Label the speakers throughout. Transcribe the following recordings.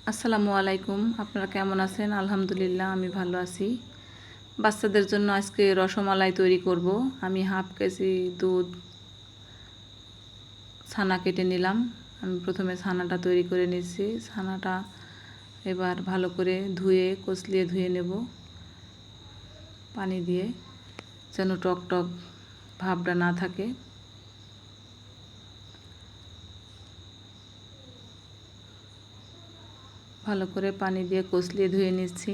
Speaker 1: আসসালামু আলাইকুম। আপনারা কেমন আছেন? আলহামদুলিল্লাহ আমি ভালো আছি। বাচ্চাদের জন্য আজকে রসমালাই তৈরি করব। আমি হাফ কেজি দুধ ছানা কেটে নিলাম। আমি প্রথমে ছানাটা তৈরি করে নিচ্ছি। ছানাটা এবার ভালো করে ধুয়ে কচলিয়ে ধুয়ে নেব পানি দিয়ে, যেন টক টক ভাবটা না থাকে। ভালো করে পানি দিয়ে কচলিয়ে ধুয়ে নিচ্ছি।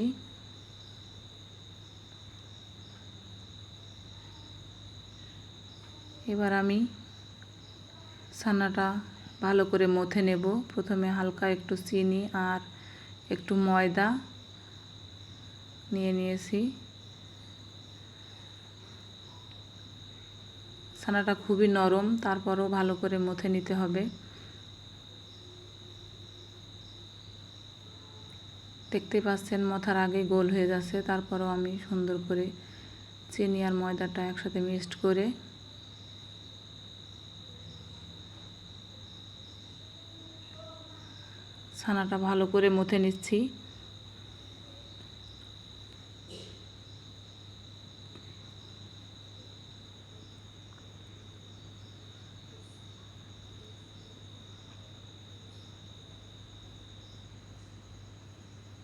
Speaker 1: এবার আমি ছানাটা ভালো করে মথে নেব। প্রথমে হালকা একটু চিনি আর একটু ময়দা নিয়েছি। ছানাটা খুবই নরম, তারপরও ভালো করে মথে নিতে হবে। দেখতে পাচ্ছেন মথার আগে গোল হয়ে যাচ্ছে। তারপরও আমি সুন্দর করে চিনি আর ময়দাটা একসাথে মিক্সড করে ছানাটা ভালো করে মথে নিচ্ছি।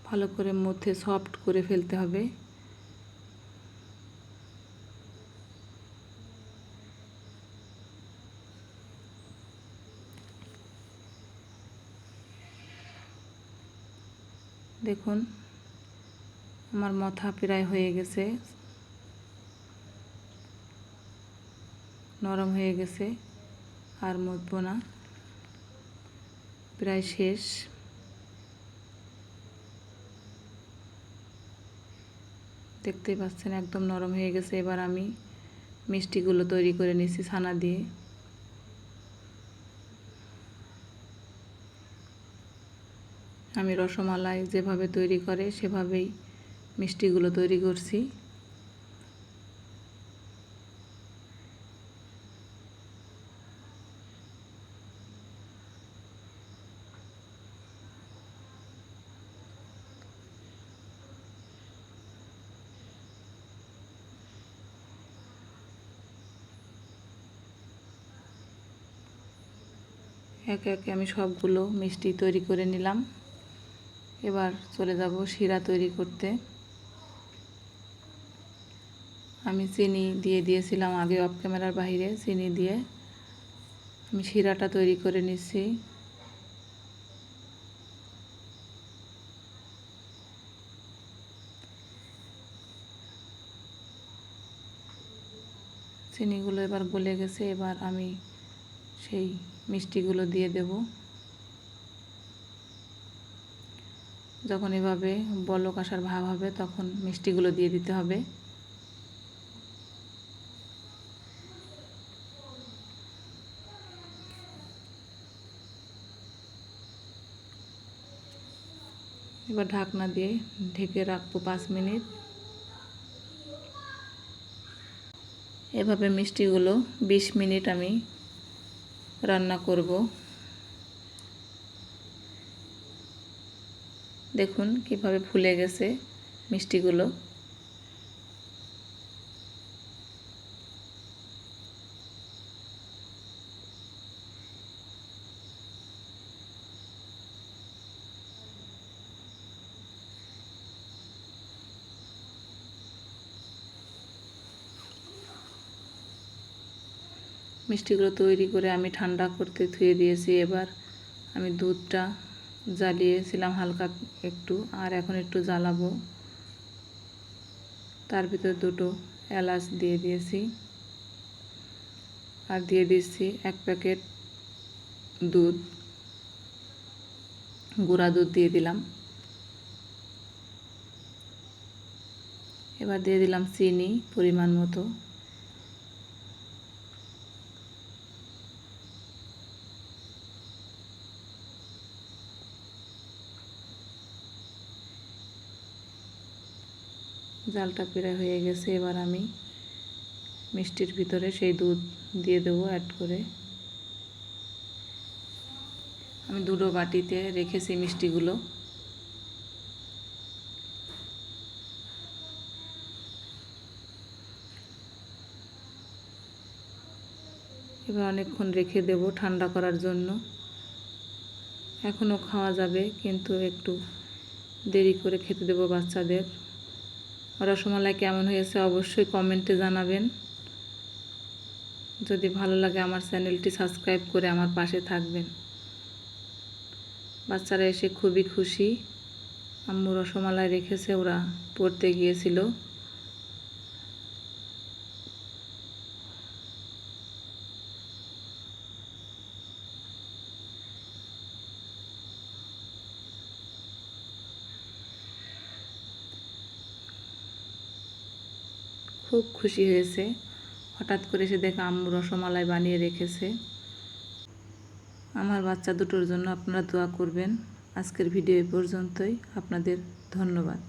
Speaker 1: ভালো করে মথে সফট করে ফেলতে হবে। দেখুন আমার মথা প্রায় হয়ে গেছে, নরম হয়ে গেছে, আর মথবো না, প্রায় শেষ। দেখতেই পাচ্ছেন একদম নরম হয়ে গেছে। এবার আমি মিষ্টিগুলো তৈরি করে নিচ্ছি ছানা দিয়ে। আমি রসমালাই যেভাবে তৈরি করে সেভাবেই মিষ্টিগুলো তৈরি করছি। একে একে আমি সবগুলো মিষ্টি তৈরি করে নিলাম। এবার চলে যাব শিরা তৈরি করতে। আমি চিনি দিয়ে দিয়েছিলাম আগে অফ ক্যামেরার বাইরে। চিনি দিয়ে আমি শিরাটা তৈরি করে নিচ্ছি। চিনিগুলো এবার গলে গেছে। এবার আমি সেই মিষ্টিগুলো দিয়ে দেব। যখন এভাবে বলক আসার ভাব হবে তখন মিষ্টিগুলো দিয়ে দিতে হবে। এবার ঢাকনা দিয়ে ঢেকে রাখবো 5 মিনিট। এভাবে মিষ্টিগুলো 20 মিনিট আমি রান্না করব। দেখুন কিভাবে ফুলে গেছে মিষ্টিগুলো। মিষ্টিগুলো তৈরি করে আমি ঠান্ডা করতে ধুয়ে দিয়েছি। এবার আমি দুধটা জ্বালিয়েছিলাম হালকা একটু, আর এখন একটু জ্বালাবো। তার ভিতর 2টো এলাচ দিয়ে দিয়েছি, আর দিয়ে দিচ্ছি 1 প্যাকেট দুধ, গুঁড়া দুধ দিয়ে দিলাম। এবার দিয়ে দিলাম চিনি পরিমাণ মতো। জালটা প্রায় হয়ে গেছে। এবার আমি মিষ্টির ভিতরে সেই দুধ দিয়ে দেবো অ্যাড করে। আমি 2টো বাটিতে রেখেছি মিষ্টিগুলো। এবার অনেকক্ষণ রেখে দেব ঠান্ডা করার জন্য। এখনও খাওয়া যাবে, কিন্তু একটু দেরি করে খেতে দেব বাচ্চাদের। রসমালাই কেমন হয়েছে অবশ্যই কমেন্টে জানাবেন। যদি ভালো লাগে আমার চ্যানেলটি সাবস্ক্রাইব করে আমার পাশে থাকবেন। বাচ্চারা এসে খুবই খুশি। আম্মু রসমালাই রেখেছে, ওরা পড়তে গিয়েছিল। খুব খুশি হয়েছে, হঠাৎ করে এসে দেখে আম্মু রসমালাই বানিয়ে রেখেছে। আমার বাচ্চা দুটোর জন্য আপনারা দোয়া করবেন। আজকের ভিডিও এ পর্যন্তই। আপনাদের ধন্যবাদ।